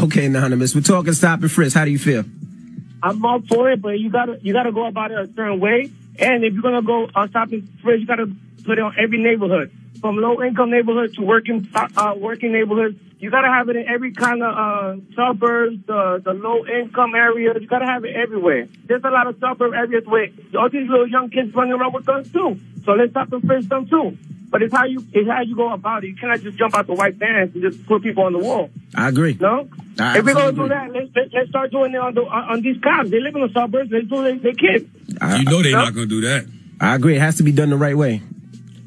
Okay, Anonymous. We're talking stop and frisk. How do you feel? I'm all for it, but you gotta go about it a certain way. And if you're gonna go stop and frisk, you gotta put it on every neighborhood, from low-income neighborhoods to working neighborhoods. You gotta have it in every kind of suburbs, the low-income areas. You gotta have it everywhere. There's a lot of suburb areas where all these little young kids running around with guns too. So let's stop and frisk them too. But it's how you go about it. You cannot just jump out the white vans and just put people on the wall. I agree. No? If we're going to do that, let's start doing it on these cops. They live in the suburbs. They do their kids. You know they're not going to do that. I agree. It has to be done the right way.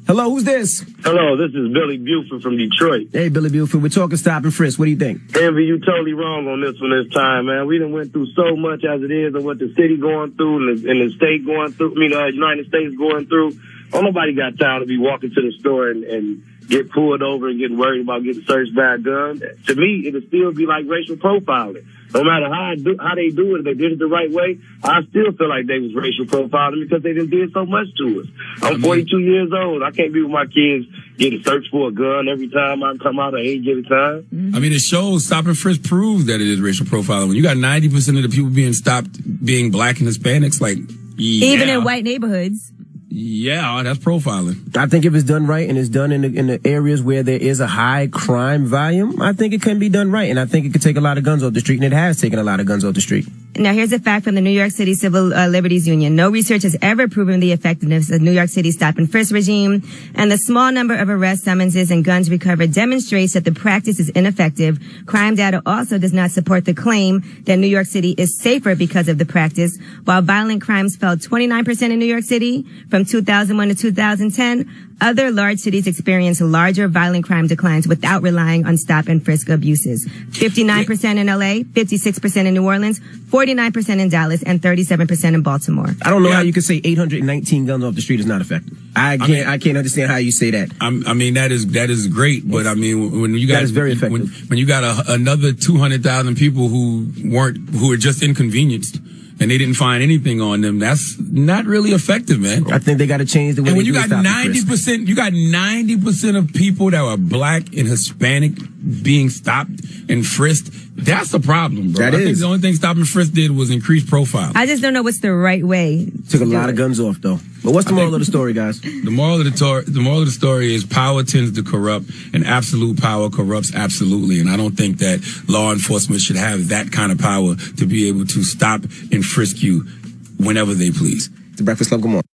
Hello, who's this? Hello, this is Billy Buford from Detroit. Hey, Billy Buford. We're talking stop and frisk. What do you think? Envy, you totally wrong on this one this time, man. We done went through so much as it is and what the city going through and the state going through, United States going through. Oh, nobody got time to be walking to the store and get pulled over and getting worried about getting searched by a gun. To me, it'll still be like racial profiling. No matter how they do it, if they did it the right way, I still feel like they was racial profiling because they done did so much to us. I'm 42 years old. I can't be with my kids getting searched for a gun every time I come out of age at a time. I mean, it shows stop and frisk proves that it is racial profiling. When you got 90% of the people being stopped being black and Hispanics, like, yeah. Even in white neighborhoods. Yeah, that's profiling. I think if it's done right and it's done in the areas where there is a high crime volume, I think it can be done right. And I think it could take a lot of guns off the street, and it has taken a lot of guns off the street. Now, here's a fact from the New York City Civil Liberties Union. No research has ever proven the effectiveness of New York City's stop and frisk regime, and the small number of arrests, summonses, and guns recovered demonstrates that the practice is ineffective. Crime data also does not support the claim that New York City is safer because of the practice. While violent crimes fell 29% in New York City from 2001 to 2010, other large cities experienced larger violent crime declines without relying on stop and frisk abuses. 59% in LA, 56% in New Orleans, 49% in Dallas, and 37% in Baltimore. I don't know how you can say 819 guns off the street is not effective. I can't understand how you say that. I mean, that is great, but I mean, when you got that is very effective. When you got another 200,000 people who were just inconvenienced, and they didn't find anything on them, that's not really effective, man. I think they got to change the way. And when you got 90% of people that are black and Hispanic being stopped and frisked, that's a problem, bro. I think the only thing stop and frisk did was increase profile. I just don't know what's the right way. Took a lot of guns off, though. But what's the moral of the story, guys? The moral of the story is power tends to corrupt, and absolute power corrupts absolutely. And I don't think that law enforcement should have that kind of power to be able to stop and frisk you whenever they please. The Breakfast Club, good morning.